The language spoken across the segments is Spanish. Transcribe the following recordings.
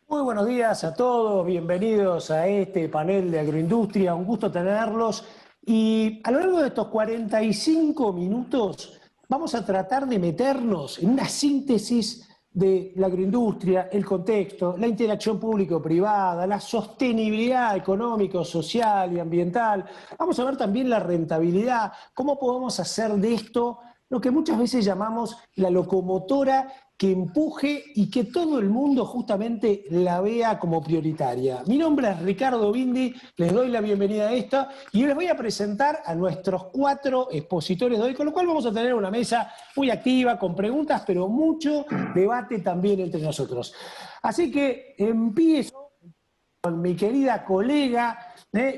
Muy buenos días a todos, bienvenidos a este panel de agroindustria, un gusto tenerlos. Y a lo largo de estos 45 minutos vamos a tratar de meternos en una síntesis de la agroindustria, el contexto, la interacción público-privada, la sostenibilidad económica, social y ambiental. Vamos a ver también la rentabilidad, cómo podemos hacer de esto lo que muchas veces llamamos la locomotora que empuje y que todo el mundo justamente la vea como prioritaria. Mi nombre es Ricardo Bindi, les doy la bienvenida a esta y les voy a presentar a nuestros 4 expositores de hoy, con lo cual vamos a tener una mesa muy activa, con preguntas, pero mucho debate también entre nosotros. Así que empiezo con mi querida colega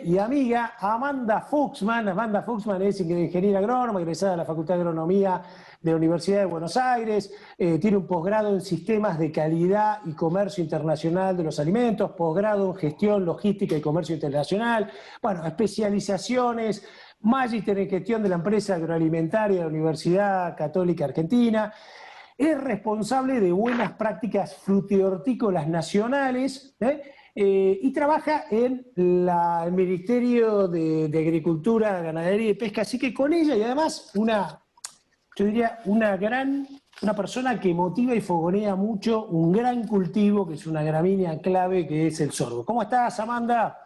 y amiga Amanda Fuchsman. Amanda Fuchsman es ingeniera agrónoma, egresada de la Facultad de Agronomía de la Universidad de Buenos Aires, tiene un posgrado en Sistemas de Calidad y Comercio Internacional de los Alimentos, posgrado en Gestión, Logística y Comercio Internacional, bueno, especializaciones, magíster en Gestión de la Empresa Agroalimentaria de la Universidad Católica Argentina. Es responsable de buenas prácticas frutihortícolas nacionales, y trabaja en el Ministerio de Agricultura, Ganadería y Pesca, así que con ella y además yo diría, una persona que motiva y fogonea mucho un gran cultivo, que es una gramínea clave, que es el sorgo. ¿Cómo estás, Amanda?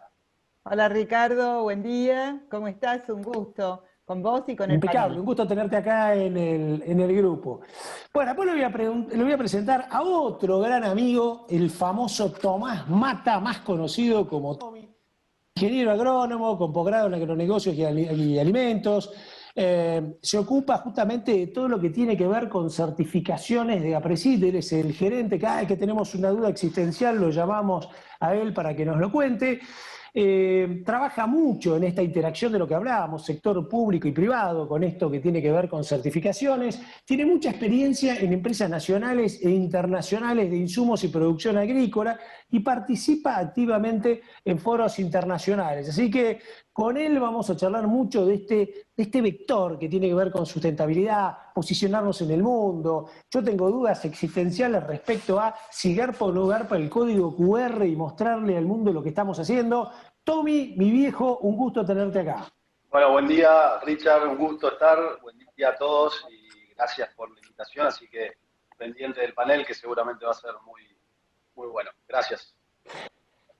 Hola Ricardo, buen día. ¿Cómo estás? Un gusto con vos y con el Impecable, panel. un gusto tenerte acá en el grupo. Bueno, después le voy a presentar a otro gran amigo, el famoso Tomás Mata, más conocido como Tommy, ingeniero agrónomo con posgrado en agronegocios y alimentos. Se ocupa justamente de todo lo que tiene que ver con certificaciones de APRESID. Él es el gerente. Cada vez que tenemos una duda existencial lo llamamos a él para que nos lo cuente. Trabaja mucho en esta interacción de lo que hablábamos, sector público y privado, con esto que tiene que ver con certificaciones. Tiene mucha experiencia en empresas nacionales e internacionales de insumos y producción agrícola y participa activamente en foros internacionales. Así que con él vamos a charlar mucho de este vector que tiene que ver con sustentabilidad, posicionarnos en el mundo. Yo tengo dudas existenciales respecto a si garpa o no garpa el código QR y mostrarle al mundo lo que estamos haciendo. Tommy, mi viejo, un gusto tenerte acá. Bueno, buen día, Richard, un gusto estar. Buen día a todos y gracias por la invitación. Así que pendiente del panel que seguramente va a ser muy, muy bueno. Gracias.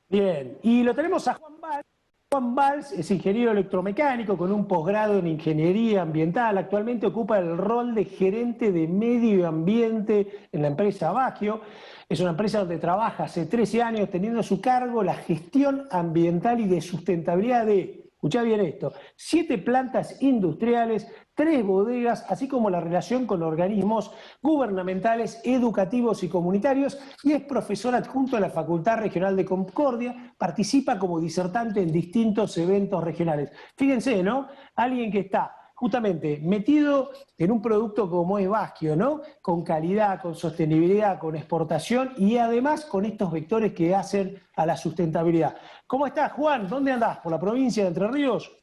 Bien, y lo tenemos a Juan Valls. Juan Valls es ingeniero electromecánico con un posgrado en ingeniería ambiental. Actualmente ocupa el rol de gerente de medio ambiente en la empresa Bagio. Es una empresa donde trabaja hace 13 años teniendo a su cargo la gestión ambiental y de sustentabilidad de, escuchá bien esto, 7 plantas industriales, 3 bodegas, así como la relación con organismos gubernamentales, educativos y comunitarios, y es profesor adjunto de la Facultad Regional de Concordia, participa como disertante en distintos eventos regionales. Fíjense, ¿no? Alguien que está justamente metido en un producto como es Baschio, ¿no? Con calidad, con sostenibilidad, con exportación y además con estos vectores que hacen a la sustentabilidad. ¿Cómo estás, Juan? ¿Dónde andás? ¿Por la provincia de Entre Ríos?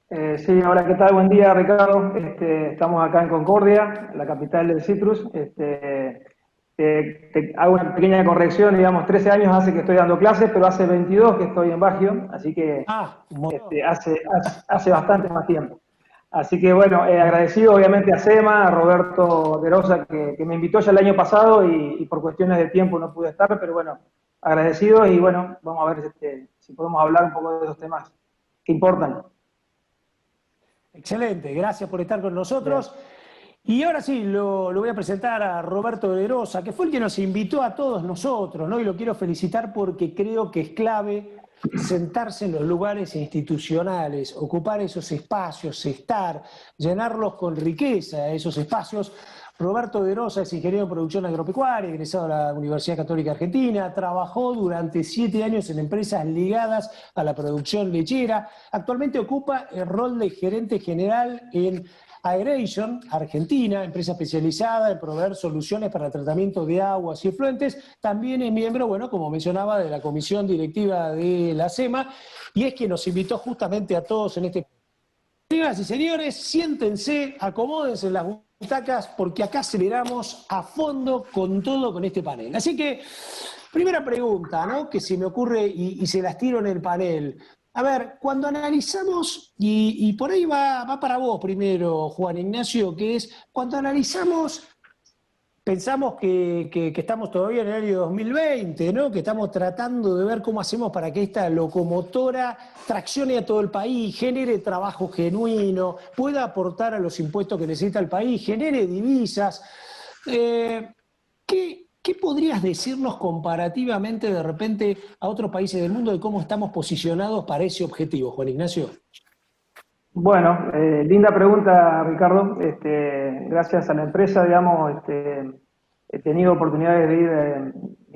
Sí, hola, ¿qué tal? Buen día, Ricardo. Estamos acá en Concordia, la capital del citrus. Te hago una pequeña corrección, digamos, 13 años hace que estoy dando clases, pero hace 22 que estoy en Baggio, así que Un montón. hace bastante más tiempo. Así que bueno, agradecido obviamente a SEMA, a Roberto de Rosa, que me invitó ya el año pasado y por cuestiones de tiempo no pude estar, pero bueno, agradecido y bueno, vamos a ver si podemos hablar un poco de esos temas que importan. Excelente, gracias por estar con Bien. nosotros. Y ahora sí, lo voy a presentar a Roberto de Rosa, que fue el que nos invitó a todos nosotros, ¿no? Y lo quiero felicitar porque creo que es clave sentarse en los lugares institucionales, ocupar esos espacios, estar, llenarlos con riqueza, esos espacios. Roberto de Rosa es ingeniero en producción agropecuaria, egresado de la Universidad Católica Argentina, trabajó durante 7 años en empresas ligadas a la producción lechera. Actualmente ocupa el rol de gerente general en Aeration, Argentina, empresa especializada en proveer soluciones para el tratamiento de aguas y efluentes. También es miembro, bueno, como mencionaba, de la comisión directiva de la SEMA, y es quien nos invitó justamente a todos en este. Señoras y señores, siéntense, acomódense en las butacas, porque acá aceleramos a fondo con todo con este panel. Así que, primera pregunta, ¿no? Que se me ocurre y se las tiro en el panel. A ver, cuando analizamos, y por ahí va para vos primero, Juan Ignacio, que es cuando analizamos. Pensamos que estamos todavía en el año 2020, ¿no? Que estamos tratando de ver cómo hacemos para que esta locomotora traccione a todo el país, genere trabajo genuino, pueda aportar a los impuestos que necesita el país, genere divisas. ¿Qué podrías decirnos comparativamente de repente a otros países del mundo de cómo estamos posicionados para ese objetivo, Juan Ignacio? Bueno, linda pregunta, Ricardo. Gracias a la empresa, digamos, he tenido oportunidades de ir,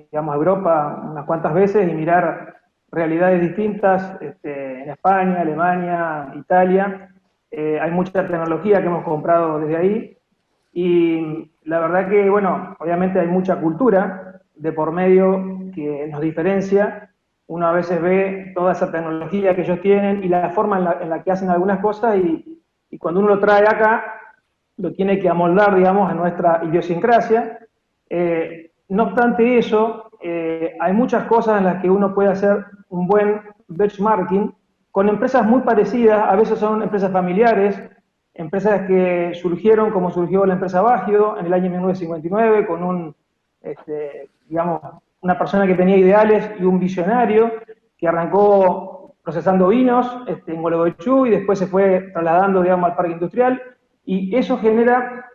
digamos, a Europa unas cuantas veces y mirar realidades distintas, en España, Alemania, Italia. Hay mucha tecnología que hemos comprado desde ahí y la verdad que, bueno, obviamente hay mucha cultura de por medio que nos diferencia. Uno a veces ve toda esa tecnología que ellos tienen y la forma en la que hacen algunas cosas y cuando uno lo trae acá, lo tiene que amoldar, digamos, a nuestra idiosincrasia. No obstante eso, hay muchas cosas en las que uno puede hacer un buen benchmarking con empresas muy parecidas, a veces son empresas familiares, empresas que surgieron como surgió la empresa Bagio en el año 1959 con digamos, una persona que tenía ideales y un visionario que arrancó procesando vinos en Gualeguaychú y después se fue trasladando, digamos, al parque industrial, y eso genera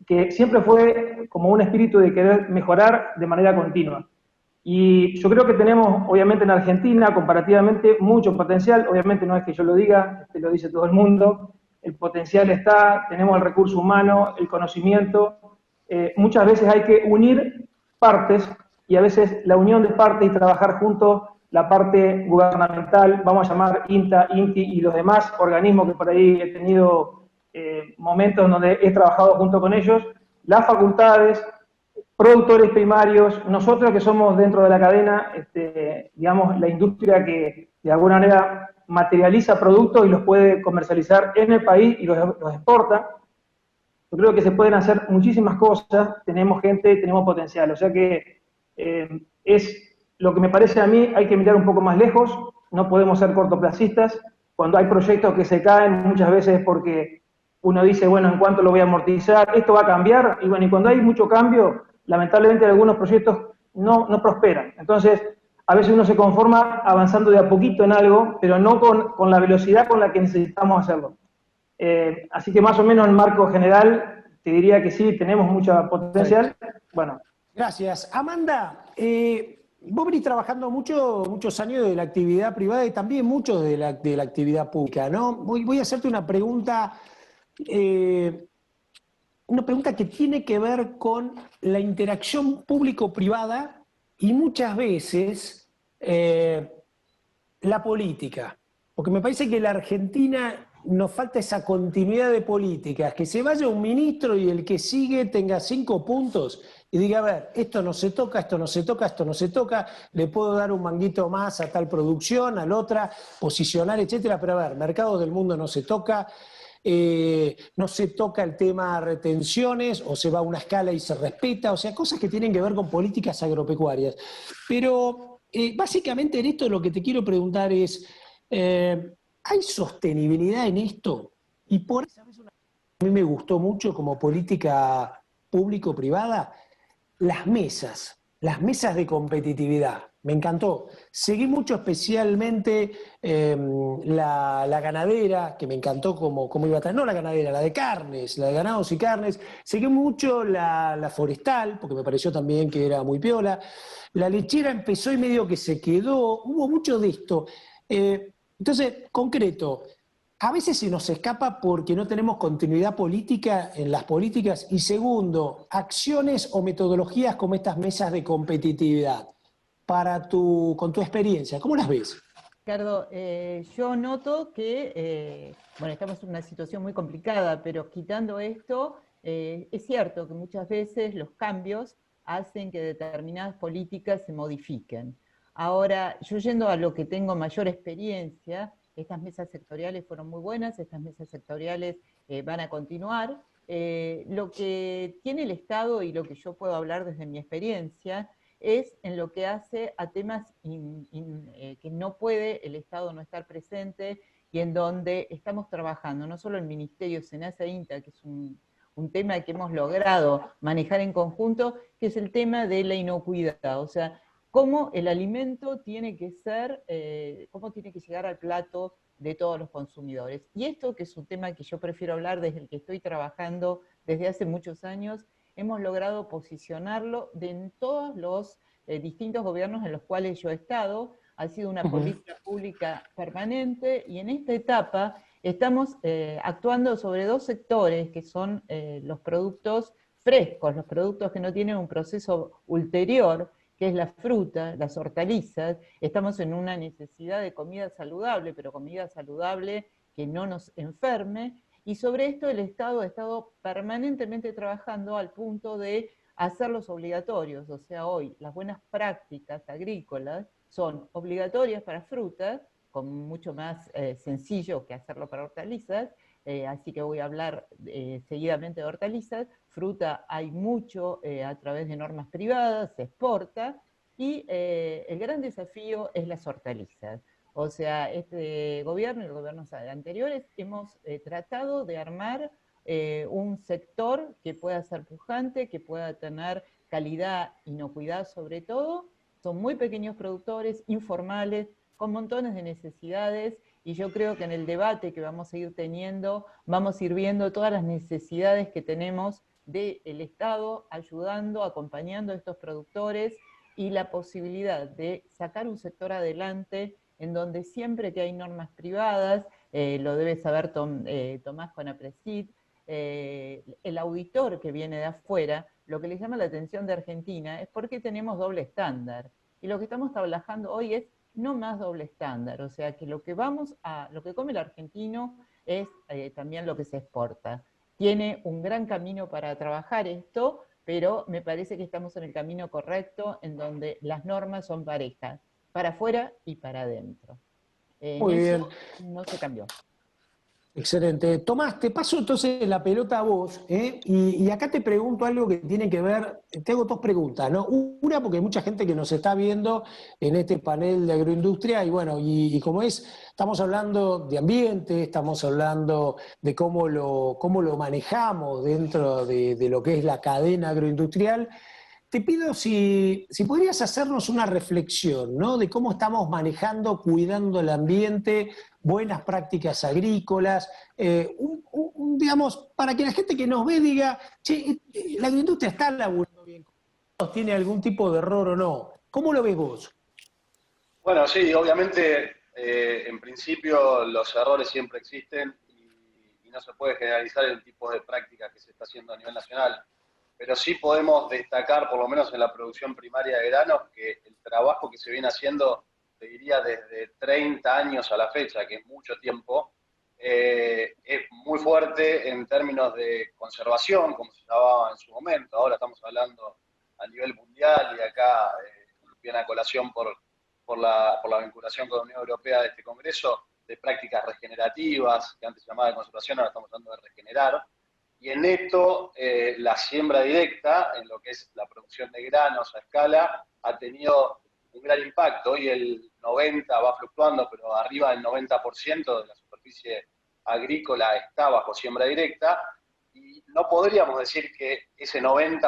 que siempre fue como un espíritu de querer mejorar de manera continua. Y yo creo que tenemos, obviamente, en Argentina, comparativamente, mucho potencial. Obviamente no es que yo lo diga, lo dice todo el mundo. El potencial está, tenemos el recurso humano, el conocimiento. Muchas veces hay que unir partes y a veces la unión de partes y trabajar juntos, la parte gubernamental, vamos a llamar INTA, INTI y los demás organismos que por ahí he tenido momentos donde he trabajado junto con ellos, las facultades, productores primarios, nosotros que somos dentro de la cadena, digamos, la industria que de alguna manera materializa productos y los puede comercializar en el país y los exporta. Yo creo que se pueden hacer muchísimas cosas, tenemos gente, tenemos potencial, o sea que es lo que me parece a mí, hay que mirar un poco más lejos, no podemos ser cortoplacistas, cuando hay proyectos que se caen muchas veces es porque uno dice, bueno, ¿en cuánto lo voy a amortizar? ¿Esto va a cambiar? Y bueno, y cuando hay mucho cambio, lamentablemente algunos proyectos no prosperan. Entonces, a veces uno se conforma avanzando de a poquito en algo, pero no con la velocidad con la que necesitamos hacerlo. Así que más o menos en marco general, te diría que sí, tenemos mucho potencial. Bueno. Gracias. Amanda, vos venís trabajando muchos años de la actividad privada y también muchos de la actividad pública, ¿no? Voy a hacerte una pregunta que tiene que ver con la interacción público-privada y muchas veces la política. Porque me parece que en la Argentina nos falta esa continuidad de políticas, que se vaya un ministro y el que sigue tenga 5 puntos y diga, a ver, esto no se toca, esto no se toca, esto no se toca, le puedo dar un manguito más a tal producción, a la otra, posicionar, etcétera, pero a ver, mercado del mundo no se toca, no se toca el tema retenciones, o se va a una escala y se respeta, o sea, cosas que tienen que ver con políticas agropecuarias. Pero básicamente en esto lo que te quiero preguntar es, ¿hay sostenibilidad en esto? Y por eso a mí me gustó mucho como política público-privada, las mesas de competitividad. Me encantó. Seguí mucho especialmente la ganadera, que me encantó cómo iba a estar. No la ganadera, la de carnes, la de ganados y carnes. Seguí mucho la forestal, porque me pareció también que era muy piola. La lechera empezó y medio que se quedó. Hubo mucho de esto. Entonces, concreto, a veces se nos escapa porque no tenemos continuidad política en las políticas y segundo, acciones o metodologías como estas mesas de competitividad con tu experiencia, ¿cómo las ves? Ricardo, yo noto que, bueno, estamos en una situación muy complicada, pero quitando esto, es cierto que muchas veces los cambios hacen que determinadas políticas se modifiquen. Ahora, yo yendo a lo que tengo mayor experiencia, estas mesas sectoriales fueron muy buenas, estas mesas sectoriales van a continuar. Lo que tiene el Estado y lo que yo puedo hablar desde mi experiencia es en lo que hace a temas que no puede el Estado no estar presente y en donde estamos trabajando, no solo el Ministerio, SENASA e INTA, que es un tema que hemos logrado manejar en conjunto, que es el tema de la inocuidad, o sea, cómo el alimento tiene que ser, cómo tiene que llegar al plato de todos los consumidores. Y esto, que es un tema que yo prefiero hablar desde el que estoy trabajando desde hace muchos años, hemos logrado posicionarlo en todos los distintos gobiernos en los cuales yo he estado. Ha sido una política pública permanente y en esta etapa estamos actuando sobre dos sectores que son los productos frescos, los productos que no tienen un proceso ulterior, que es la fruta, las hortalizas. Estamos en una necesidad de comida saludable, pero comida saludable que no nos enferme, y sobre esto el Estado ha estado permanentemente trabajando al punto de hacerlos obligatorios. O sea, hoy las buenas prácticas agrícolas son obligatorias para frutas, con mucho más sencillo que hacerlo para hortalizas, así que voy a hablar seguidamente de hortalizas. Fruta hay mucho a través de normas privadas, se exporta, y el gran desafío es las hortalizas. O sea, este gobierno y los gobiernos anteriores hemos tratado de armar un sector que pueda ser pujante, que pueda tener calidad, inocuidad sobre todo. Son muy pequeños productores, informales, con montones de necesidades, y yo creo que en el debate que vamos a ir teniendo, vamos a ir viendo todas las necesidades que tenemos del Estado ayudando, acompañando a estos productores, y la posibilidad de sacar un sector adelante en donde siempre que hay normas privadas, lo debe saber Tomás con APRESID, el auditor que viene de afuera, lo que le llama la atención de Argentina es por qué tenemos doble estándar. Y lo que estamos trabajando hoy es no más doble estándar, o sea que lo que come el argentino es también lo que se exporta. Tiene un gran camino para trabajar esto, pero me parece que estamos en el camino correcto, en donde las normas son parejas, para afuera y para adentro. Muy bien. No se cambió. Excelente. Tomás, te paso entonces la pelota a vos, y acá te pregunto algo que tiene que ver, te hago dos preguntas, ¿no? Una, porque hay mucha gente que nos está viendo en este panel de agroindustria, y bueno, y como estamos hablando de ambiente, estamos hablando de cómo lo manejamos dentro de lo que es la cadena agroindustrial. Te pido si podrías hacernos una reflexión, ¿no? De cómo estamos manejando, cuidando el ambiente, buenas prácticas agrícolas, digamos, para que la gente que nos ve diga, che, la agroindustria está laburando bien, ¿tiene algún tipo de error o no? ¿Cómo lo ves vos? Bueno, sí, obviamente, en principio los errores siempre existen y no se puede generalizar el tipo de práctica que se está haciendo a nivel nacional. Pero sí podemos destacar, por lo menos en la producción primaria de granos, que el trabajo que se viene haciendo, te diría desde 30 años a la fecha, que es mucho tiempo, es muy fuerte en términos de conservación, como se llamaba en su momento. Ahora estamos hablando a nivel mundial, y acá viene a colación por la vinculación con la Unión Europea de este Congreso, de prácticas regenerativas, que antes se llamaba de conservación, ahora estamos hablando de regenerar. Y en esto, la siembra directa, en lo que es la producción de granos a escala, ha tenido un gran impacto. Hoy el 90% va fluctuando, pero arriba del 90% de la superficie agrícola está bajo siembra directa, y no podríamos decir que ese 90%,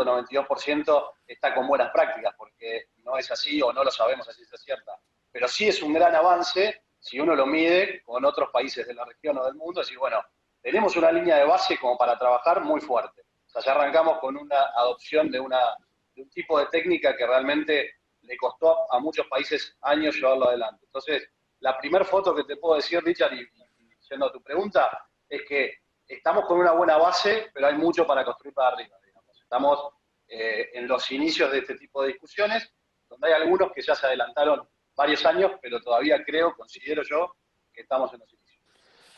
92% está con buenas prácticas, porque no es así, o no lo sabemos así es cierta. Pero sí es un gran avance si uno lo mide con otros países de la región o del mundo, es decir, bueno, tenemos una línea de base como para trabajar muy fuerte. O sea, ya arrancamos con una adopción de un tipo de técnica que realmente le costó a muchos países años llevarlo adelante. Entonces, la primera foto que te puedo decir, Richard, y yendo a tu pregunta, es que estamos con una buena base, pero hay mucho para construir para arriba, digamos. Estamos en los inicios de este tipo de discusiones, donde hay algunos que ya se adelantaron varios años, pero todavía considero yo, que estamos en los inicios.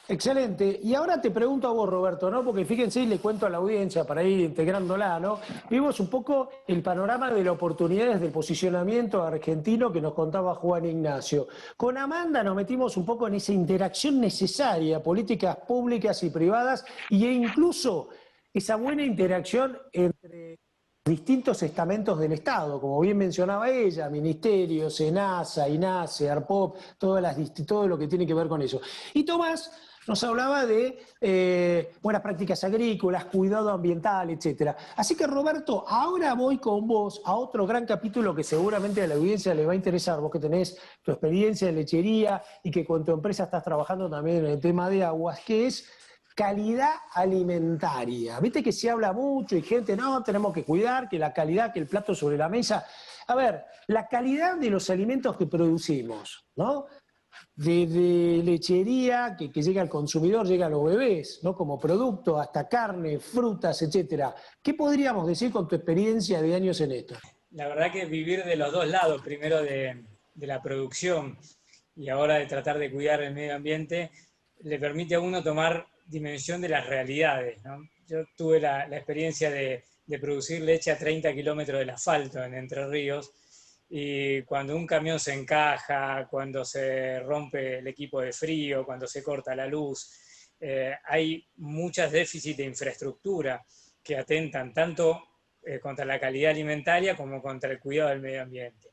Excelente. Y ahora te pregunto a vos, Roberto, ¿no? Porque fíjense, y le cuento a la audiencia para ir integrándola, ¿no? Vimos un poco el panorama de las oportunidades del posicionamiento argentino que nos contaba Juan Ignacio. Con Amanda nos metimos un poco en esa interacción necesaria, políticas públicas y privadas, e incluso esa buena interacción entre distintos estamentos del Estado, como bien mencionaba ella, ministerios, SENASA, INASE, ARPOP, todo lo que tiene que ver con eso. Y Tomás nos hablaba de buenas prácticas agrícolas, cuidado ambiental, etcétera. Así que, Roberto, ahora voy con vos a otro gran capítulo que seguramente a la audiencia le va a interesar, vos que tenés tu experiencia en lechería y que con tu empresa estás trabajando también en el tema de aguas, que es calidad alimentaria. Viste que se habla mucho y gente, no, tenemos que cuidar, que la calidad, que el plato sobre la mesa. A ver, la calidad de los alimentos que producimos, ¿no? De lechería que llega al consumidor, llega a los bebés, ¿no? Como producto, hasta carne, frutas, etcétera. ¿Qué podríamos decir con tu experiencia de años en esto? La verdad que vivir de los dos lados, primero de la producción y ahora de tratar de cuidar el medio ambiente, le permite a uno tomar dimensión de las realidades, ¿no? Yo tuve la experiencia de producir leche a 30 kilómetros del asfalto en Entre Ríos, y cuando un camión se encaja, cuando se rompe el equipo de frío, cuando se corta la luz, hay muchos déficits de infraestructura que atentan tanto contra la calidad alimentaria como contra el cuidado del medio ambiente.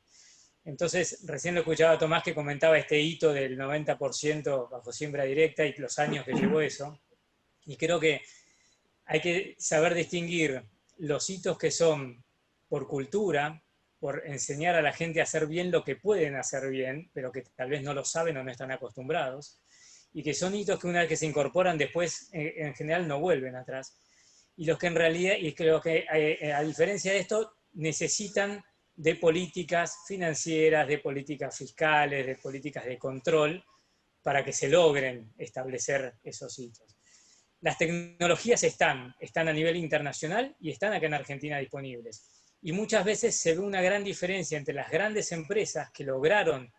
Entonces, recién lo escuchaba a Tomás que comentaba este hito del 90% bajo siembra directa y los años que llevó eso. Y creo que hay que saber distinguir los hitos que son por cultura, por enseñar a la gente a hacer bien lo que pueden hacer bien, pero que tal vez no lo saben o no están acostumbrados, y que son hitos que una vez que se incorporan después, en general no vuelven atrás. Y los que en realidad, y creo que a diferencia de esto, necesitan de políticas financieras, de políticas fiscales, de políticas de control, para que se logren establecer esos hitos. Las tecnologías están a nivel internacional y están acá en Argentina disponibles. Y muchas veces se ve una gran diferencia entre las grandes empresas que lograron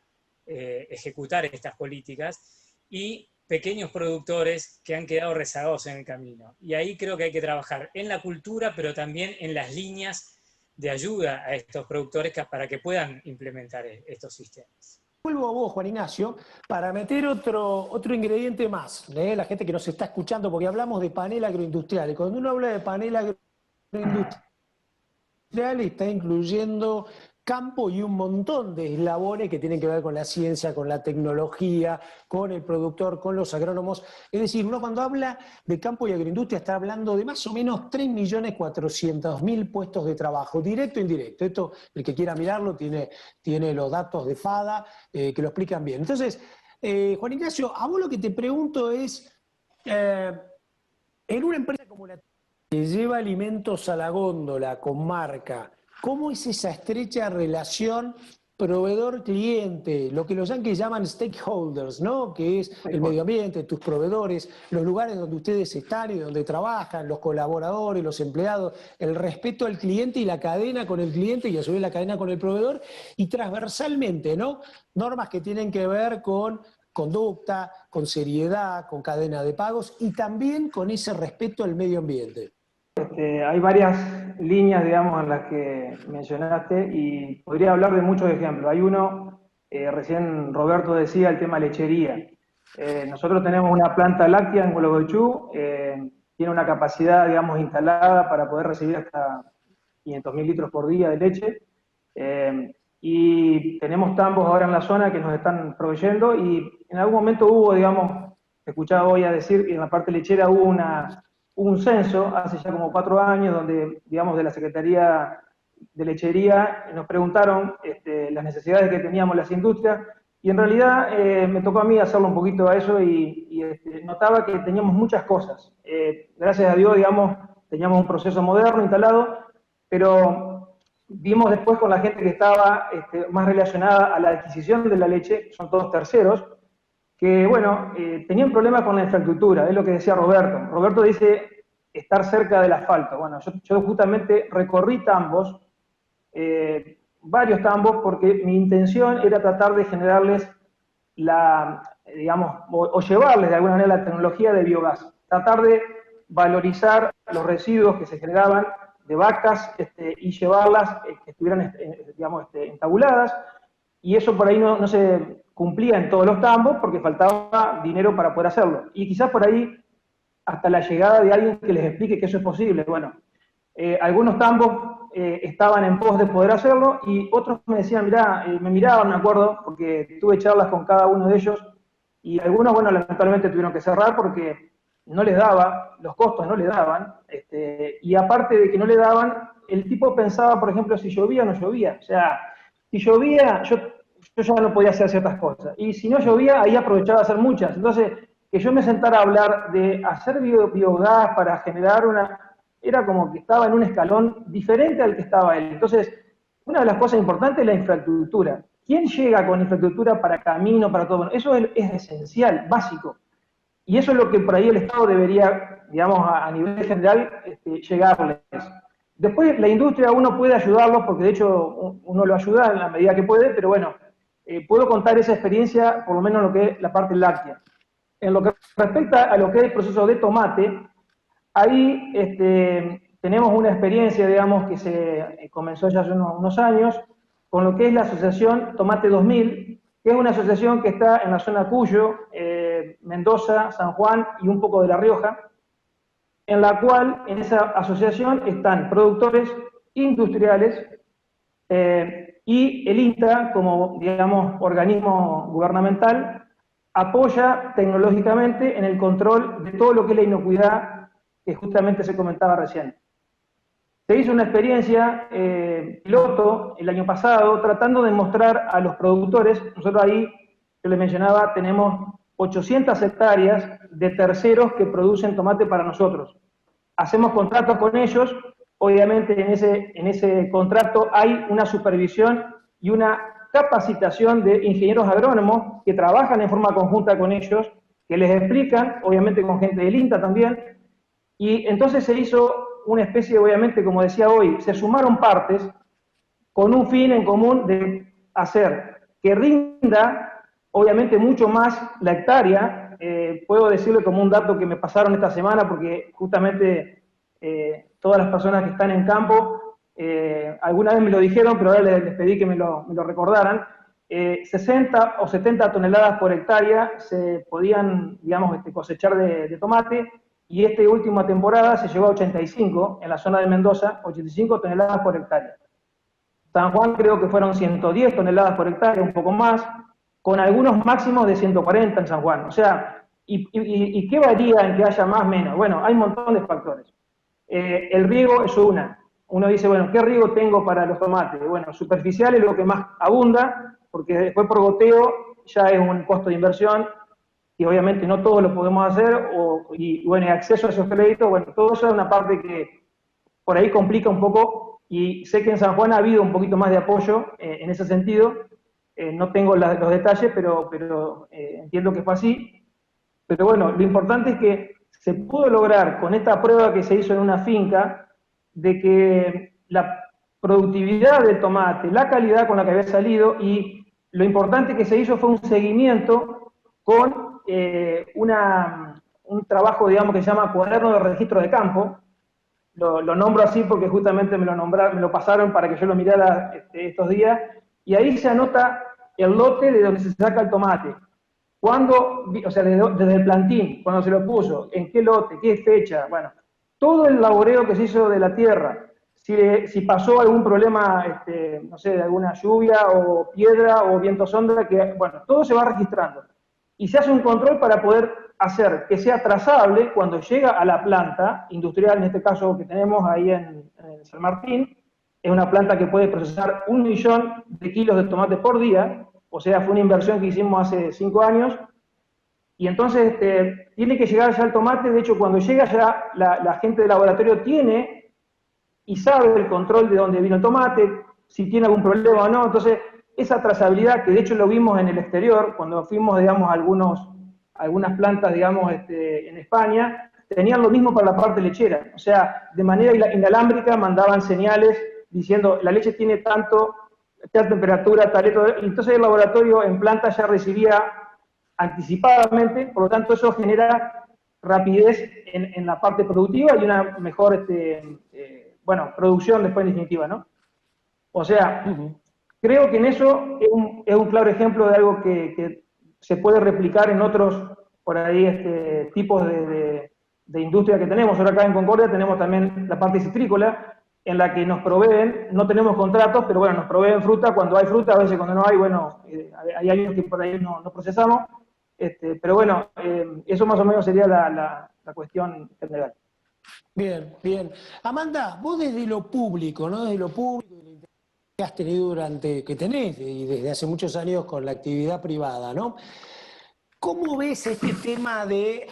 ejecutar estas políticas y pequeños productores que han quedado rezagados en el camino. Y ahí creo que hay que trabajar en la cultura, pero también en las líneas de ayuda a estos productores para que puedan implementar estos sistemas. Vuelvo a vos, Juan Ignacio, para meter otro ingrediente más, la gente que nos está escuchando, porque hablamos de panel agroindustrial. Y cuando uno habla de panel agroindustrial, está incluyendo campo y un montón de eslabones que tienen que ver con la ciencia, con la tecnología, con el productor, con los agrónomos. Es decir, uno cuando habla de campo y agroindustria está hablando de más o menos 3.400.000 puestos de trabajo, directo e indirecto. Esto, el que quiera mirarlo, tiene los datos de FADA que lo explican bien. Entonces, Juan Ignacio, a vos lo que te pregunto es, en una empresa como la que lleva alimentos a la góndola con marca, ¿cómo es esa estrecha relación proveedor-cliente? Lo que los yanquis llaman stakeholders, ¿no? Que es el medio ambiente, tus proveedores, los lugares donde ustedes están y donde trabajan, los colaboradores, los empleados, el respeto al cliente y la cadena con el cliente y a su vez la cadena con el proveedor, y transversalmente, ¿no? Normas que tienen que ver con conducta, con seriedad, con cadena de pagos y también con ese respeto al medio ambiente. Hay varias líneas, digamos, en las que mencionaste y podría hablar de muchos ejemplos. Hay uno, recién Roberto decía, el tema lechería. Nosotros tenemos una planta láctea en Gualeguaychú, tiene una capacidad, digamos, instalada para poder recibir hasta 500.000 litros por día de leche. Y tenemos tambos ahora en la zona que nos están proveyendo y en algún momento hubo, digamos, escuchaba hoy a decir que en la parte lechera hubo un censo hace ya como 4 años donde, digamos, de la Secretaría de Lechería nos preguntaron las necesidades que teníamos las industrias y en realidad me tocó a mí hacerlo un poquito a eso y notaba que teníamos muchas cosas. Gracias a Dios, digamos, teníamos un proceso moderno instalado, pero vimos después con la gente que estaba más relacionada a la adquisición de la leche, son todos terceros, que, bueno, tenían problemas con la infraestructura, es lo que decía Roberto. Roberto dice estar cerca del asfalto. Bueno, yo justamente recorrí tambos, varios tambos, porque mi intención era tratar de generarles digamos, o llevarles de alguna manera la tecnología de biogás, tratar de valorizar los residuos que se generaban de vacas y llevarlas que estuvieran, digamos, entabuladas, y eso por ahí no se cumplía en todos los tambos porque faltaba dinero para poder hacerlo. Y quizás por ahí hasta la llegada de alguien que les explique que eso es posible. Bueno, algunos tambos estaban en pos de poder hacerlo y otros me decían, mirá, me miraban, me acuerdo, porque tuve charlas con cada uno de ellos y algunos, bueno, lamentablemente tuvieron que cerrar porque no les daba, los costos no les daban, y aparte de que no le daban, el tipo pensaba, por ejemplo, si llovía o no llovía. O sea, si llovía, yo ya no podía hacer ciertas cosas. Y si no llovía, ahí aprovechaba a hacer muchas. Entonces, que yo me sentara a hablar de hacer biogás para generar una... Era como que estaba en un escalón diferente al que estaba él. Entonces, una de las cosas importantes es la infraestructura. ¿Quién llega con infraestructura para camino, para todo? Eso es esencial, básico. Y eso es lo que por ahí el Estado debería, digamos, a nivel general, llegarles. Después, la industria uno puede ayudarlos, porque de hecho uno lo ayuda en la medida que puede, pero bueno, puedo contar esa experiencia, por lo menos en lo que es la parte láctea. En lo que respecta a lo que es el proceso de tomate, ahí tenemos una experiencia, digamos, que se comenzó ya hace unos años, con lo que es la asociación Tomate 2000, que es una asociación que está en la zona Cuyo, Mendoza, San Juan y un poco de La Rioja, en la cual en esa asociación están productores industriales y el INTA, como, digamos, organismo gubernamental, apoya tecnológicamente en el control de todo lo que es la inocuidad que justamente se comentaba recién. Se hizo una experiencia piloto el año pasado tratando de mostrar a los productores, nosotros ahí, yo les mencionaba, tenemos 800 hectáreas de terceros que producen tomate para nosotros. Hacemos contratos con ellos, obviamente en ese contrato hay una supervisión y una capacitación de ingenieros agrónomos que trabajan en forma conjunta con ellos, que les explican, obviamente con gente del INTA también, y entonces se hizo una especie, obviamente, como decía hoy, se sumaron partes con un fin en común de hacer que rinda, obviamente, mucho más la hectárea. Puedo decirle como un dato que me pasaron esta semana, porque justamente todas las personas que están en campo, alguna vez me lo dijeron, pero ahora les pedí que me lo recordaran. 60 o 70 toneladas por hectárea se podían, digamos, cosechar de tomate, y esta última temporada se llegó a 85 en la zona de Mendoza, 85 toneladas por hectárea. San Juan creo que fueron 110 toneladas por hectárea, un poco más, con algunos máximos de 140 en San Juan. O sea, ¿y qué varía en que haya más o menos? Bueno, hay un montón de factores. El riego es una. Uno dice, bueno, ¿qué riego tengo para los tomates? Bueno, superficial es lo que más abunda, porque después por goteo ya es un costo de inversión, y obviamente no todos lo podemos hacer, y bueno, acceso a esos créditos, bueno, todo eso es una parte que por ahí complica un poco, y sé que en San Juan ha habido un poquito más de apoyo en ese sentido. No tengo los detalles, pero entiendo que fue así. Pero bueno, lo importante es que se pudo lograr con esta prueba que se hizo en una finca, de que la productividad del tomate, la calidad con la que había salido, y lo importante que se hizo fue un seguimiento con un trabajo, digamos, que se llama cuaderno de registro de campo. Lo nombro así porque justamente me lo pasaron para que yo lo mirara estos días, y ahí se anota el lote de donde se saca el tomate, cuándo, o sea, desde el plantín, cuando se lo puso, en qué lote, qué fecha, bueno, todo el laboreo que se hizo de la tierra, si pasó algún problema, no sé, de alguna lluvia o piedra o viento sombra, que, bueno, todo se va registrando. Y se hace un control para poder hacer que sea trazable cuando llega a la planta industrial, en este caso que tenemos ahí en San Martín. Es una planta que puede procesar 1 millón de kilos de tomate por día, o sea, fue una inversión que hicimos hace 5 años, y entonces tiene que llegar ya el tomate. De hecho, cuando llega ya la gente del laboratorio tiene y sabe el control de dónde vino el tomate, si tiene algún problema o no. Entonces, esa trazabilidad, que de hecho lo vimos en el exterior, cuando fuimos, digamos, a algunas plantas, digamos, en España, tenían lo mismo para la parte lechera. O sea, de manera inalámbrica mandaban señales diciendo, la leche tiene tal temperatura, tal, y entonces el laboratorio en planta ya recibía anticipadamente, por lo tanto eso genera rapidez en la parte productiva y una mejor, bueno, producción después en definitiva, ¿no? O sea, creo que en eso es un claro ejemplo de algo que se puede replicar en otros, por ahí, tipos de de industria que tenemos. Ahora acá en Concordia tenemos también la parte citrícola, en la que nos proveen, no tenemos contratos, pero bueno, nos proveen fruta cuando hay fruta, a veces cuando no hay, bueno, hay años que por ahí no procesamos, pero bueno, eso más o menos sería la cuestión general. Bien, bien. Amanda, vos desde lo público, ¿no? Desde lo público, de la interacción que has tenido que tenés y desde hace muchos años con la actividad privada, ¿no? ¿Cómo ves este tema de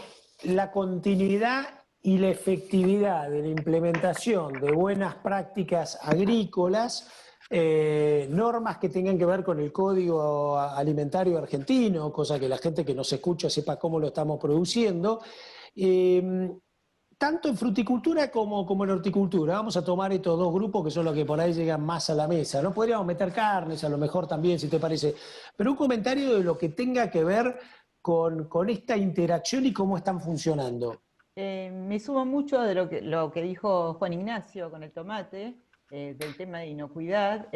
la continuidad y la efectividad de la implementación de buenas prácticas agrícolas, normas que tengan que ver con el Código Alimentario Argentino, cosa que la gente que nos escucha sepa cómo lo estamos produciendo, tanto en fruticultura como en horticultura? Vamos a tomar estos dos grupos que son los que por ahí llegan más a la mesa, ¿no? Podríamos meter carnes, a lo mejor también, si te parece, pero un comentario de lo que tenga que ver con esta interacción y cómo están funcionando. Me sumo mucho de lo que dijo Juan Ignacio con el tomate, del tema de inocuidad,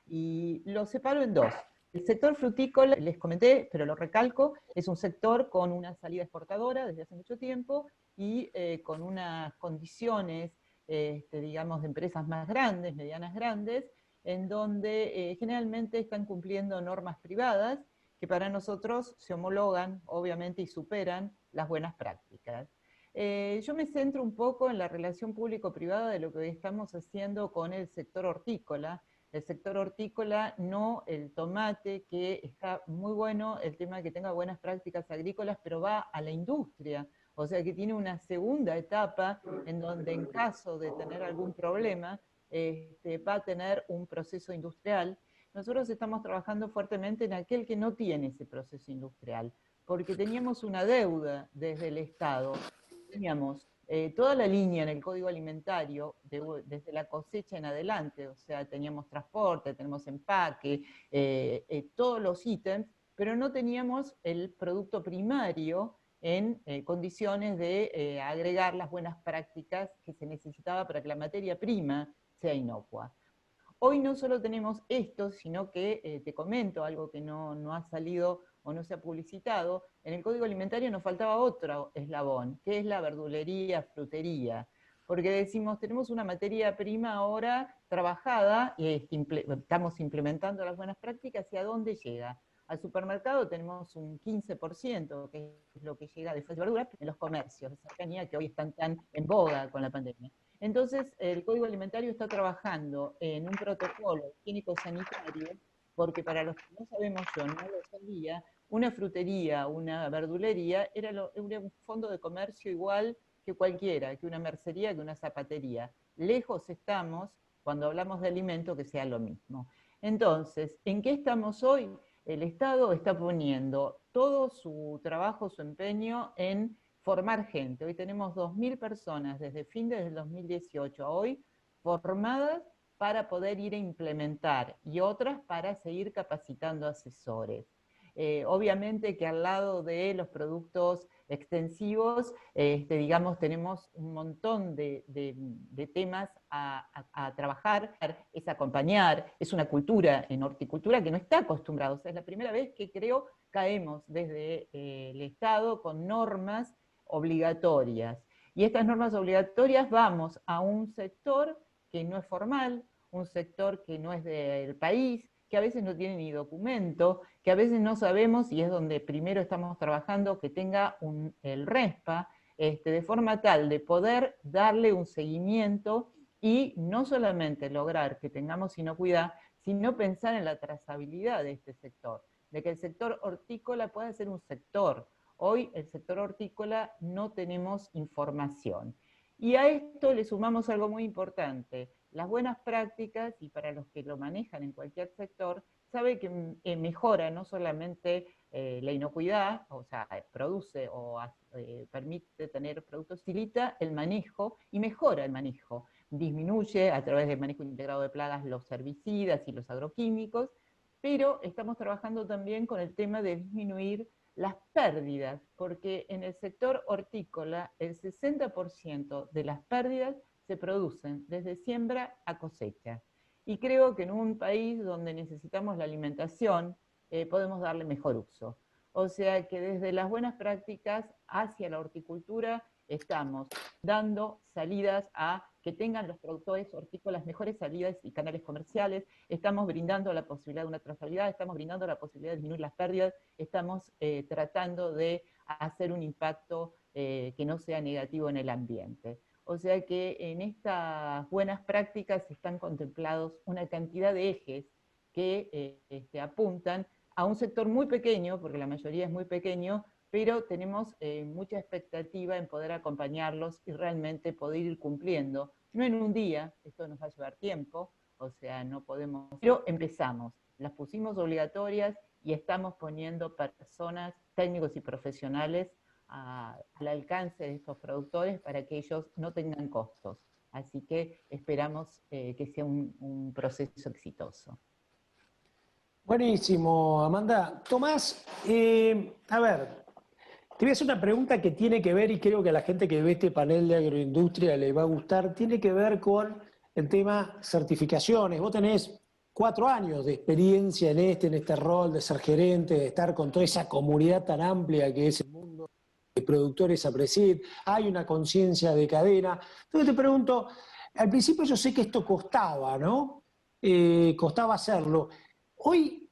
y lo separo en dos. El sector frutícola, les comenté, pero lo recalco, es un sector con una salida exportadora desde hace mucho tiempo y con unas condiciones, digamos, de empresas más grandes, medianas grandes, en donde generalmente están cumpliendo normas privadas que para nosotros se homologan, obviamente, y superan las buenas prácticas. Yo me centro un poco en la relación público-privada de lo que estamos haciendo con el sector hortícola. El sector hortícola, no el tomate, que está muy bueno, el tema de que tenga buenas prácticas agrícolas, pero va a la industria. O sea que tiene una segunda etapa en donde en caso de tener algún problema, va a tener un proceso industrial. Nosotros estamos trabajando fuertemente en aquel que no tiene ese proceso industrial, porque teníamos una deuda desde el Estado. Teníamos toda la línea en el Código Alimentario, desde la cosecha en adelante, o sea, teníamos transporte, tenemos empaque, todos los ítems, pero no teníamos el producto primario en condiciones de agregar las buenas prácticas que se necesitaba para que la materia prima sea inocua. Hoy no solo tenemos esto, sino que te comento algo que no ha salido o no se ha publicitado. En el Código Alimentario nos faltaba otro eslabón, que es la verdulería, frutería. Porque decimos, tenemos una materia prima ahora trabajada, y estamos implementando las buenas prácticas, ¿y a dónde llega? Al supermercado tenemos un 15%, que es lo que llega de frutas y verduras, en los comercios de cercanía que hoy están tan en boga con la pandemia. Entonces, el Código Alimentario está trabajando en un protocolo higiénico-sanitario, porque para los que no sabemos, yo no lo sabía, una frutería, una verdulería, era un fondo de comercio igual que cualquiera, que una mercería, que una zapatería. Lejos estamos, cuando hablamos de alimento, que sea lo mismo. Entonces, ¿en qué estamos hoy? El Estado está poniendo todo su trabajo, su empeño en formar gente. Hoy tenemos 2.000 personas desde fin del 2018 a hoy formadas para poder ir a implementar y otras para seguir capacitando asesores. Obviamente que al lado de los productos extensivos, digamos, tenemos un montón de temas a trabajar, es acompañar, es una cultura en horticultura que no está acostumbrada. O sea, es la primera vez que creo caemos desde el Estado con normas obligatorias. Y estas normas obligatorias vamos a un sector que no es formal, un sector que no es del país, que a veces no tiene ni documento, que a veces no sabemos, y es donde primero estamos trabajando, que tenga el RESPA, de forma tal de poder darle un seguimiento y no solamente lograr que tengamos inocuidad, sino pensar en la trazabilidad de este sector, de que el sector hortícola pueda ser un sector. Hoy el sector hortícola no tenemos información. Y a esto le sumamos algo muy importante, las buenas prácticas, y para los que lo manejan en cualquier sector, sabe que mejora no solamente la inocuidad, o sea, produce o permite tener productos, facilita el manejo y mejora el manejo. Disminuye a través del manejo integrado de plagas los herbicidas y los agroquímicos, pero estamos trabajando también con el tema de disminuir las pérdidas, porque en el sector hortícola el 60% de las pérdidas se producen desde siembra a cosecha. Y creo que en un país donde necesitamos la alimentación, podemos darle mejor uso. O sea que desde las buenas prácticas hacia la horticultura estamos dando salidas a que tengan los productores hortícolas mejores salidas y canales comerciales, estamos brindando la posibilidad de una trazabilidad, estamos brindando la posibilidad de disminuir las pérdidas, estamos tratando de hacer un impacto que no sea negativo en el ambiente. O sea que en estas buenas prácticas están contemplados una cantidad de ejes que apuntan a un sector muy pequeño, porque la mayoría es muy pequeño, pero tenemos mucha expectativa en poder acompañarlos y realmente poder ir cumpliendo. No en un día, esto nos va a llevar tiempo, o sea, no podemos, pero empezamos, las pusimos obligatorias y estamos poniendo personas, técnicos y profesionales al alcance de estos productores para que ellos no tengan costos. Así que esperamos que sea un proceso exitoso. Buenísimo, Amanda. Tomás, a ver, te voy a hacer una pregunta que tiene que ver, y creo que a la gente que ve este panel de agroindustria le va a gustar, tiene que ver con el tema certificaciones. Vos tenés 4 años de experiencia en este rol de ser gerente, de estar con toda esa comunidad tan amplia que es el mundo de productores APRESID, hay una conciencia de cadena. Entonces te pregunto, al principio yo sé que esto costaba, ¿no? Costaba hacerlo. Hoy,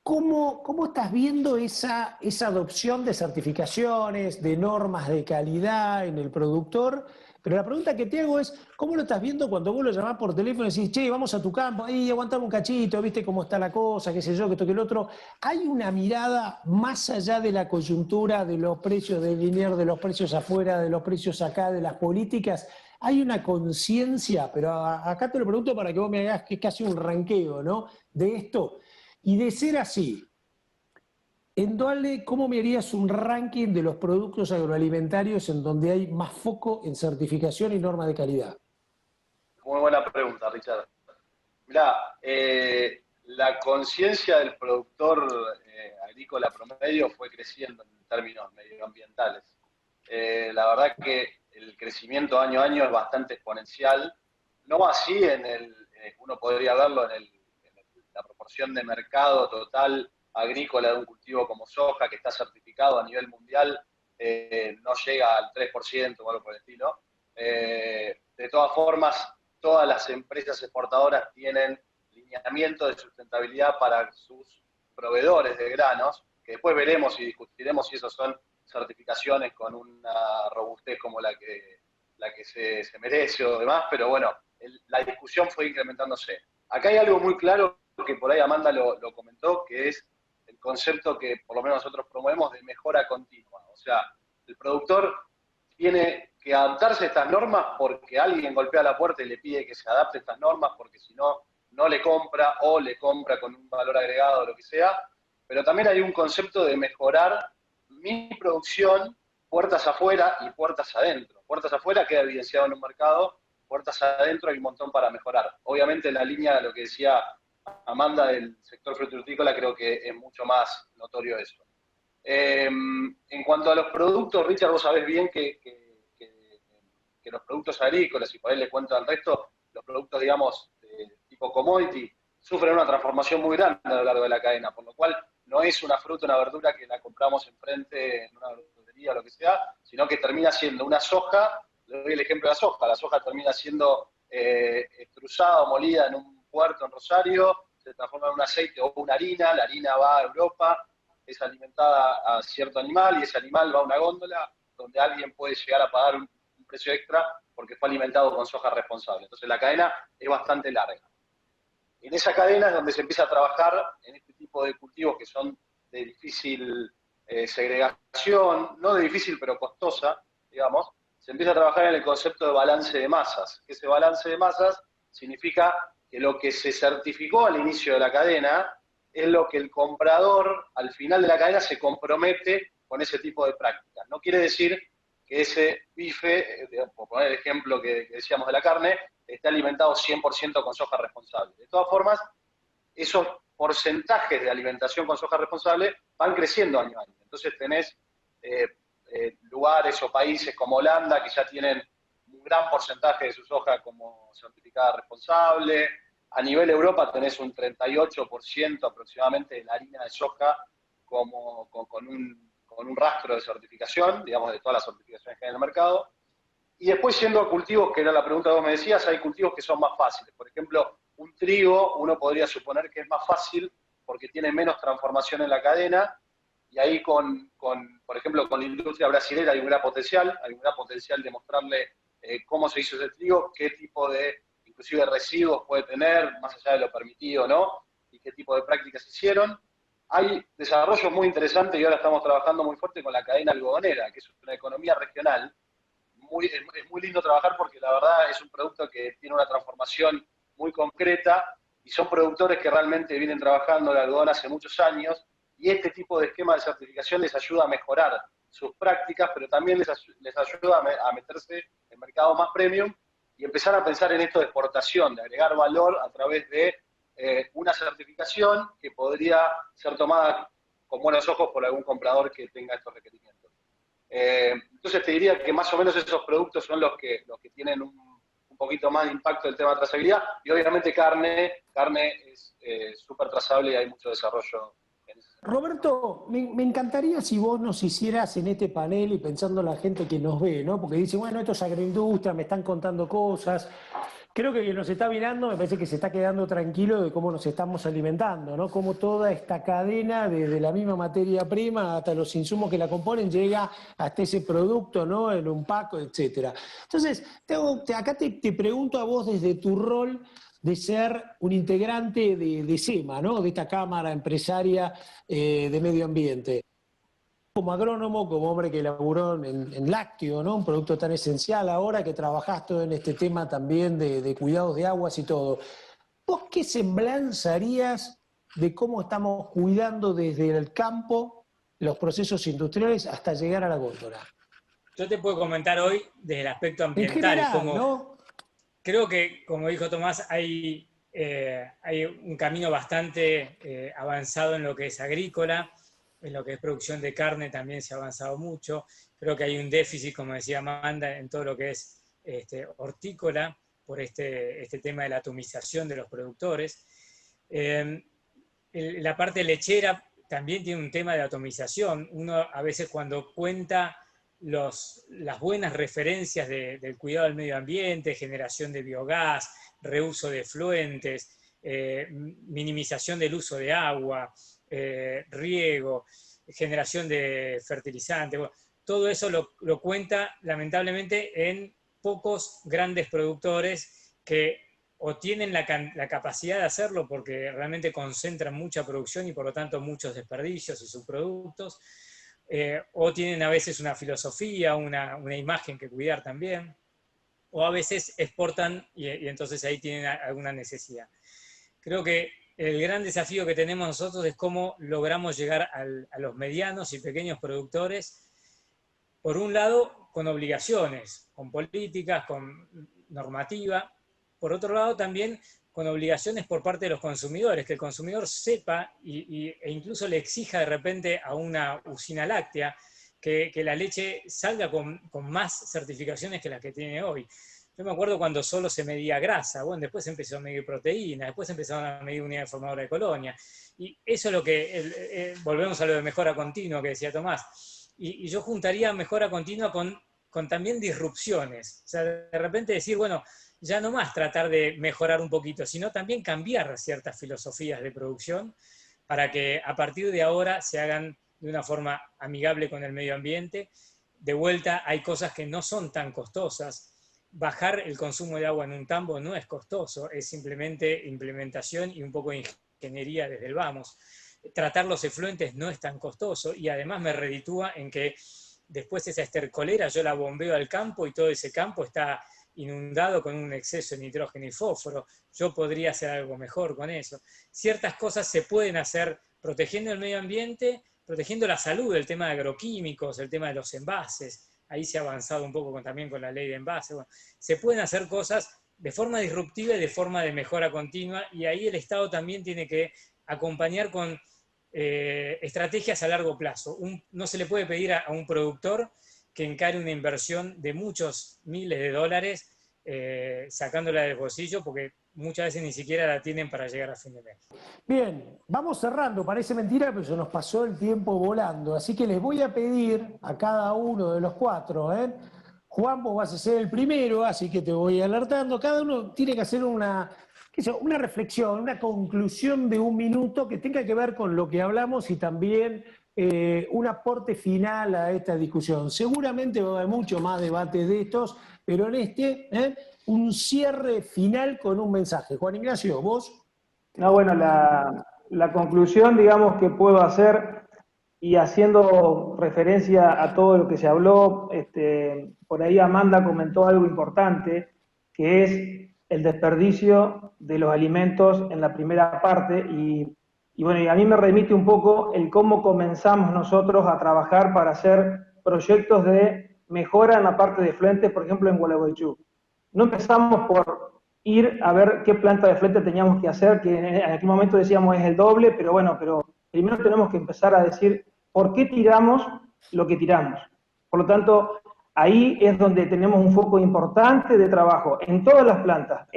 ¿cómo estás viendo esa adopción de certificaciones, de normas de calidad en el productor? Pero la pregunta que te hago es, ¿cómo lo estás viendo cuando vos lo llamás por teléfono y decís, che, vamos a tu campo, ahí aguantame un cachito, viste cómo está la cosa, qué sé yo, que esto, que el otro? ¿Hay una mirada más allá de la coyuntura, de los precios del linear, de los precios afuera, de los precios acá, de las políticas? Hay una conciencia, pero acá te lo pregunto para que vos me hagas que es casi un ranqueo, ¿no? De esto. Y de ser así, en Dualde, ¿cómo me harías un ranking de los productos agroalimentarios en donde hay más foco en certificación y norma de calidad? Muy buena pregunta, Richard. Mirá, la conciencia del productor agrícola promedio fue creciendo en términos medioambientales. La verdad que el crecimiento año a año es bastante exponencial, no así uno podría verlo en la proporción de mercado total agrícola de un cultivo como soja, que está certificado a nivel mundial, no llega al 3% o algo por el estilo. De todas formas, todas las empresas exportadoras tienen lineamiento de sustentabilidad para sus proveedores de granos, que después veremos y discutiremos si esos son certificaciones con una robustez como la que se merece o demás, pero bueno, la discusión fue incrementándose. Acá hay algo muy claro que por ahí Amanda lo comentó, que es el concepto que por lo menos nosotros promovemos de mejora continua. O sea, el productor tiene que adaptarse a estas normas porque alguien golpea la puerta y le pide que se adapte a estas normas, porque si no, no le compra o le compra con un valor agregado o lo que sea. Pero también hay un concepto de mejorar mi producción puertas afuera y puertas adentro. Puertas afuera queda evidenciado en un mercado, puertas adentro hay un montón para mejorar. Obviamente en la línea de lo que decía Amanda del sector frutícola creo que es mucho más notorio eso. En cuanto a los productos, Richard, vos sabés bien que los productos agrícolas, y por ahí le cuento al resto, los productos, digamos, de tipo commodity, sufren una transformación muy grande a lo largo de la cadena, por lo cual no es una fruta, una verdura que la compramos enfrente en una verdulería o lo que sea, sino que termina siendo una soja. Le doy el ejemplo de la soja termina siendo extrusada o molida en un puerto en Rosario, se transforma en un aceite o una harina, la harina va a Europa, es alimentada a cierto animal y ese animal va a una góndola donde alguien puede llegar a pagar un precio extra porque fue alimentado con soja responsable. Entonces la cadena es bastante larga. En esa cadena es donde se empieza a trabajar en este tipo de cultivos que son de difícil segregación, no de difícil pero costosa, digamos. Se empieza a trabajar en el concepto de balance de masas. Ese balance de masas significa que lo que se certificó al inicio de la cadena es lo que el comprador al final de la cadena se compromete con ese tipo de prácticas. No quiere decir que ese bife, por poner el ejemplo que decíamos de la carne, esté alimentado 100% con soja responsable. De todas formas, esos porcentajes de alimentación con soja responsable van creciendo año a año. Entonces tenés lugares o países como Holanda que ya tienen un gran porcentaje de su soja como certificada responsable. A nivel Europa tenés un 38% aproximadamente de la harina de soja con con un rastro de certificación, digamos, de todas las certificaciones que hay en el mercado. Y después yendo a cultivos, que era la pregunta que vos me decías, hay cultivos que son más fáciles. Por ejemplo, un trigo, uno podría suponer que es más fácil porque tiene menos transformación en la cadena, y ahí por ejemplo, con la industria brasilera hay un gran potencial de mostrarle cómo se hizo ese trigo, qué tipo de, inclusive, residuos puede tener, más allá de lo permitido, ¿no? Y qué tipo de prácticas hicieron. Hay desarrollos muy interesantes y ahora estamos trabajando muy fuerte con la cadena algodonera, que es una economía regional. Es muy lindo trabajar porque la verdad es un producto que tiene una transformación muy concreta y son productores que realmente vienen trabajando el algodón hace muchos años, y este tipo de esquema de certificación les ayuda a mejorar sus prácticas, pero también les ayuda a meterse en mercados más premium y empezar a pensar en esto de exportación, de agregar valor a través de una certificación que podría ser tomada con buenos ojos por algún comprador que tenga estos requerimientos. Entonces te diría que más o menos esos productos son los que tienen un poquito más de impacto del tema de trazabilidad, y obviamente carne es súper trazable y hay mucho desarrollo en ese sentido. Roberto, me encantaría si vos nos hicieras en este panel, y pensando en la gente que nos ve, ¿no? Porque dice, bueno, esto es agroindustria, me están contando cosas. Creo que quien nos está mirando me parece que se está quedando tranquilo de cómo nos estamos alimentando, ¿no? Cómo toda esta cadena, desde la misma materia prima hasta los insumos que la componen, llega hasta ese producto, ¿no? En un pack, etcétera. Entonces, acá te pregunto a vos desde tu rol de ser un integrante de SEMA, ¿no? De esta Cámara Empresaria de Medio Ambiente. Como agrónomo, como hombre que laburó en lácteo, ¿no? Un producto tan esencial ahora que trabajás todo en este tema también de cuidados de aguas y todo. ¿Vos qué semblanza harías de cómo estamos cuidando desde el campo los procesos industriales hasta llegar a la góndola? Yo te puedo comentar hoy desde el aspecto ambiental. En general, como, ¿no? Creo que, como dijo Tomás, hay un camino bastante avanzado en lo que es agrícola. En lo que es producción de carne también se ha avanzado mucho. Creo que hay un déficit, como decía Amanda, en todo lo que es hortícola, por este tema de la atomización de los productores. La parte lechera también tiene un tema de atomización. Uno a veces cuando cuenta las buenas referencias del cuidado del medio ambiente, generación de biogás, reuso de efluentes, minimización del uso de agua, riego, generación de fertilizantes, bueno, todo eso lo cuenta lamentablemente en pocos grandes productores que o tienen la capacidad de hacerlo porque realmente concentran mucha producción y por lo tanto muchos desperdicios y subproductos, o tienen a veces una filosofía, una imagen que cuidar también, o a veces exportan y entonces ahí tienen alguna necesidad. Creo que el gran desafío que tenemos nosotros es cómo logramos llegar a los medianos y pequeños productores, por un lado, con obligaciones, con políticas, con normativa, por otro lado también con obligaciones por parte de los consumidores, que el consumidor sepa e incluso le exija de repente a una usina láctea que la leche salga con más certificaciones que las que tiene hoy. Yo me acuerdo cuando solo se medía grasa, bueno, después se empezó a medir proteína, después empezaron a medir unidades formadoras de colonia, y eso es lo que, volvemos a lo de mejora continua que decía Tomás, y yo juntaría mejora continua con también disrupciones, o sea, de repente decir, bueno, ya no más tratar de mejorar un poquito, sino también cambiar ciertas filosofías de producción para que a partir de ahora se hagan de una forma amigable con el medio ambiente. De vuelta, hay cosas que no son tan costosas. Bajar el consumo de agua en un tambo no es costoso, es simplemente implementación y un poco de ingeniería desde el vamos. Tratar los efluentes no es tan costoso y además me reditúa en que después esa estercolera yo la bombeo al campo y todo ese campo está inundado con un exceso de nitrógeno y fósforo. Yo podría hacer algo mejor con eso. Ciertas cosas se pueden hacer protegiendo el medio ambiente, protegiendo la salud, el tema de agroquímicos, el tema de los envases. Ahí se ha avanzado un poco también con la ley de envases. Bueno, se pueden hacer cosas de forma disruptiva y de forma de mejora continua, y ahí el Estado también tiene que acompañar con estrategias a largo plazo. No se le puede pedir a un productor que encare una inversión de muchos miles de dólares sacándola del bolsillo, porque muchas veces ni siquiera la tienen para llegar a fin de mes. Bien, vamos cerrando, parece mentira, pero se nos pasó el tiempo volando, así que les voy a pedir a cada uno de los cuatro, Juan, vos vas a ser el primero, así que te voy alertando, cada uno tiene que hacer una reflexión, una conclusión de 1 minuto que tenga que ver con lo que hablamos y también un aporte final a esta discusión. Seguramente va a haber mucho más debate de estos, pero en un cierre final con un mensaje. Juan Ignacio, vos. No, bueno, la conclusión, digamos, que puedo hacer, y haciendo referencia a todo lo que se habló, por ahí Amanda comentó algo importante, que es el desperdicio de los alimentos en la primera parte, y bueno, y a mí me remite un poco el cómo comenzamos nosotros a trabajar para hacer proyectos de mejora en la parte de flentes, por ejemplo, en Gualeguaychú. No empezamos por ir a ver qué planta de flete teníamos que hacer, que en aquel momento decíamos es el doble, pero bueno, pero primero tenemos que empezar a decir por qué tiramos lo que tiramos. Por lo tanto, ahí es donde tenemos un foco importante de trabajo, en todas las plantas,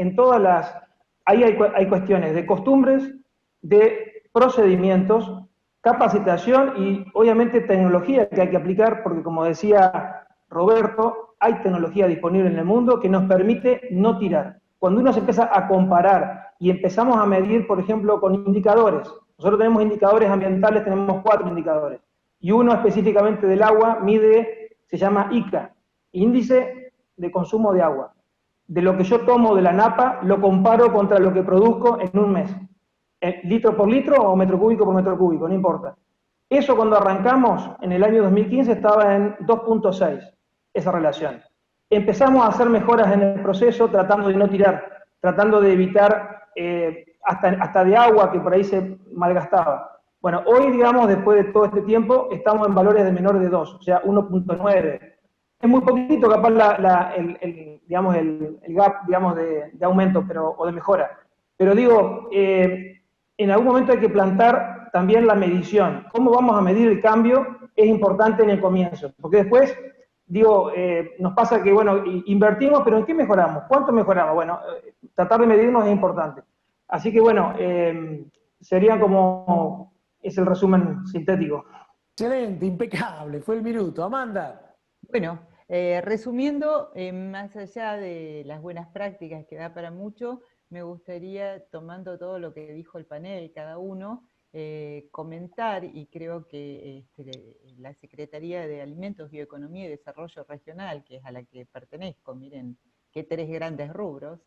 ahí hay cuestiones de costumbres, de procedimientos, capacitación y obviamente tecnología que hay que aplicar, porque como decía Roberto, hay tecnología disponible en el mundo que nos permite no tirar. Cuando uno se empieza a comparar y empezamos a medir, por ejemplo, con indicadores, nosotros tenemos indicadores ambientales, tenemos 4 indicadores, y uno específicamente del agua mide, se llama ICA, Índice de Consumo de Agua. De lo que yo tomo de la napa, lo comparo contra lo que produzco en un mes. Litro por litro o metro cúbico por metro cúbico, no importa. Eso cuando arrancamos, en el año 2015, estaba en 2.6, esa relación. Empezamos a hacer mejoras en el proceso tratando de no tirar, tratando de evitar hasta de agua que por ahí se malgastaba. Bueno, hoy, digamos, después de todo este tiempo, estamos en valores de menor de 2, o sea, 1.9. Es muy poquito, capaz el gap, digamos, de aumento o de mejora. Pero digo, en algún momento hay que plantar también la medición. ¿Cómo vamos a medir el cambio? Es importante en el comienzo, porque después, digo, nos pasa que, bueno, invertimos, pero ¿en qué mejoramos? ¿Cuánto mejoramos? Bueno, tratar de medirnos es importante. Así que, bueno, sería como, es el resumen sintético. Excelente, impecable, fue el minuto. Amanda. Bueno, resumiendo, más allá de las buenas prácticas que da para mucho, me gustaría, tomando todo lo que dijo el panel, cada uno, comentar, y creo que la Secretaría de Alimentos, Bioeconomía y Desarrollo Regional, que es a la que pertenezco, miren qué 3 grandes rubros,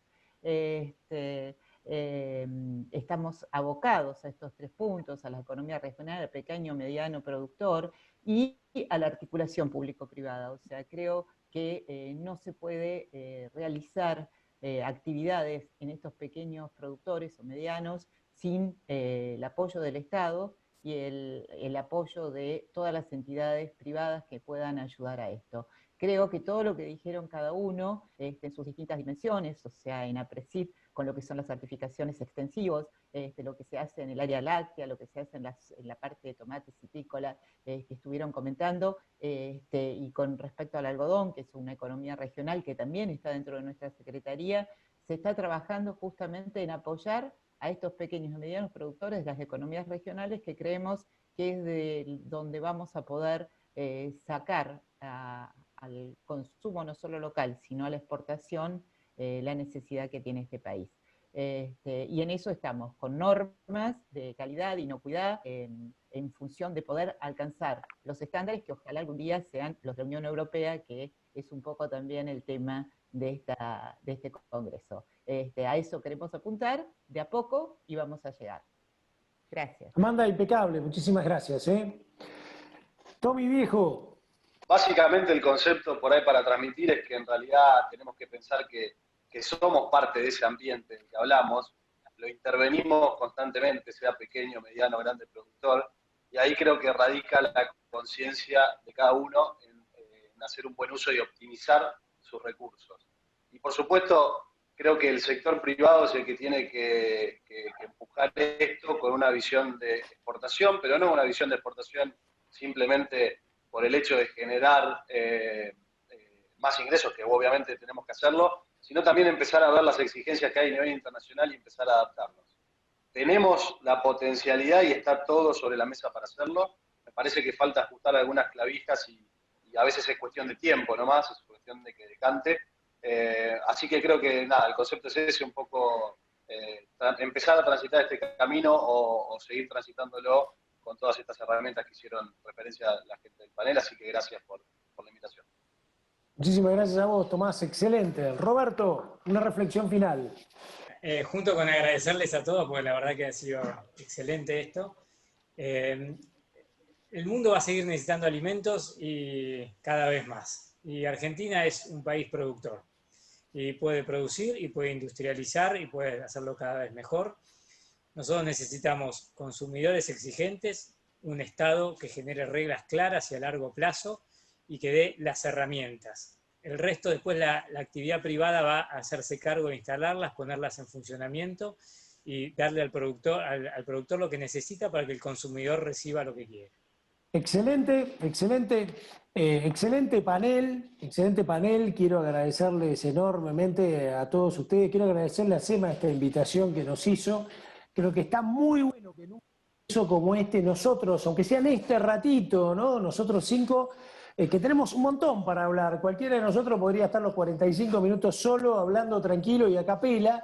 estamos abocados a estos 3 puntos, a la economía regional, al pequeño, mediano productor, y a la articulación público-privada. O sea, creo que no se puede realizar actividades en estos pequeños productores o medianos sin el apoyo del Estado y el apoyo de todas las entidades privadas que puedan ayudar a esto. Creo que todo lo que dijeron cada uno en sus distintas dimensiones, o sea, en APRESID, con lo que son las certificaciones extensivos, lo que se hace en el área láctea, lo que se hace en la parte de tomates y pícola, que estuvieron comentando, y con respecto al algodón, que es una economía regional que también está dentro de nuestra Secretaría, se está trabajando justamente en apoyar a estos pequeños y medianos productores de las economías regionales, que creemos que es de donde vamos a poder sacar al consumo no solo local, sino a la exportación, la necesidad que tiene este país. Y en eso estamos, con normas de calidad, inocuidad, en función de poder alcanzar los estándares que ojalá algún día sean los de la Unión Europea, que es un poco también el tema de este congreso. A eso queremos apuntar de a poco y vamos a llegar. Gracias. Amanda, impecable, muchísimas gracias. Tommy Viejo. Básicamente el concepto por ahí para transmitir es que en realidad tenemos que pensar que somos parte de ese ambiente del que hablamos, lo intervenimos constantemente, sea pequeño, mediano, grande productor, y ahí creo que radica la conciencia de cada uno en hacer un buen uso y optimizar sus recursos. Y por supuesto, creo que el sector privado es el que tiene que empujar esto con una visión de exportación, pero no una visión de exportación simplemente por el hecho de generar más ingresos, que obviamente tenemos que hacerlo, sino también empezar a ver las exigencias que hay a nivel internacional y empezar a adaptarnos. Tenemos la potencialidad y está todo sobre la mesa para hacerlo. Me parece que falta ajustar algunas clavijas y a veces es cuestión de tiempo nomás, es cuestión de que decante. Así que creo que nada, el concepto es ese, un poco empezar a transitar este camino o seguir transitándolo con todas estas herramientas que hicieron referencia a la gente del panel, así que gracias por la invitación. Muchísimas gracias a vos, Tomás, excelente. Roberto, una reflexión final. Junto con agradecerles a todos, porque la verdad que ha sido excelente esto. El mundo va a seguir necesitando alimentos y cada vez más. Y Argentina es un país productor. Y puede producir, y puede industrializar, y puede hacerlo cada vez mejor. Nosotros necesitamos consumidores exigentes, un Estado que genere reglas claras y a largo plazo y que dé las herramientas. El resto después la actividad privada va a hacerse cargo de instalarlas, ponerlas en funcionamiento y darle al productor lo que necesita para que el consumidor reciba lo que quiere. Excelente, excelente, excelente panel. Quiero agradecerles enormemente a todos ustedes. Quiero agradecerle a Sema esta invitación que nos hizo. Creo que está muy bueno que en un caso como este nosotros, aunque sea en este ratito, ¿no? Nosotros 5, que tenemos un montón para hablar. Cualquiera de nosotros podría estar los 45 minutos solo, hablando tranquilo y a capela.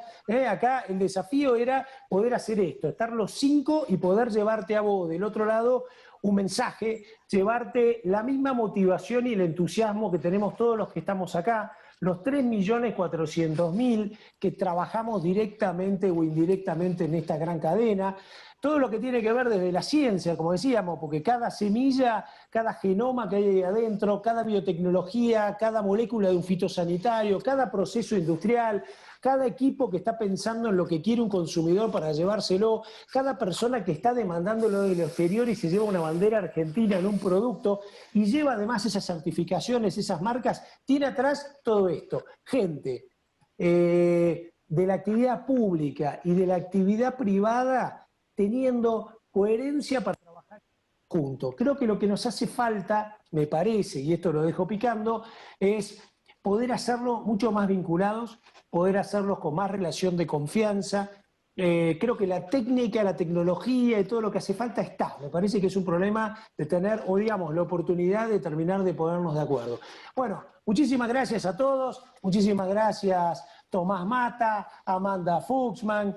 Acá el desafío era poder hacer esto, estar los 5 y poder llevarte a vos del otro lado un mensaje, llevarte la misma motivación y el entusiasmo que tenemos todos los que estamos acá, los 3.400.000 que trabajamos directamente o indirectamente en esta gran cadena, todo lo que tiene que ver desde la ciencia, como decíamos, porque cada semilla, cada genoma que hay ahí adentro, cada biotecnología, cada molécula de un fitosanitario, cada proceso industrial, cada equipo que está pensando en lo que quiere un consumidor para llevárselo, cada persona que está demandándolo del exterior y se lleva una bandera argentina en un producto y lleva además esas certificaciones, esas marcas, tiene atrás todo esto. Gente de la actividad pública y de la actividad privada teniendo coherencia para trabajar juntos. Creo que lo que nos hace falta, me parece, y esto lo dejo picando, es poder hacerlo mucho más vinculados, poder hacerlos con más relación de confianza. Creo que la técnica, la tecnología y todo lo que hace falta está. Me parece que es un problema de tener, o digamos, la oportunidad de terminar de ponernos de acuerdo. Bueno, muchísimas gracias a todos, muchísimas gracias Tomás Mata, Amanda Fuchsman,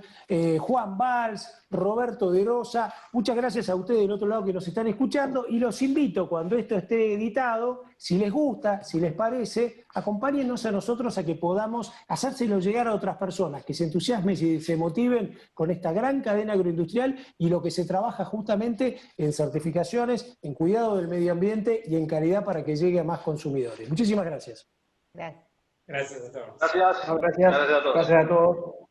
Juan Valls, Roberto de Rosa. Muchas gracias a ustedes del otro lado que nos están escuchando y los invito cuando esto esté editado, si les gusta, si les parece, acompáñennos a nosotros a que podamos hacérselo llegar a otras personas, que se entusiasmen y se motiven con esta gran cadena agroindustrial y lo que se trabaja justamente en certificaciones, en cuidado del medio ambiente y en calidad para que llegue a más consumidores. Muchísimas gracias. Gracias. Gracias a todos. Gracias. Gracias. Gracias a todos. Gracias a todos.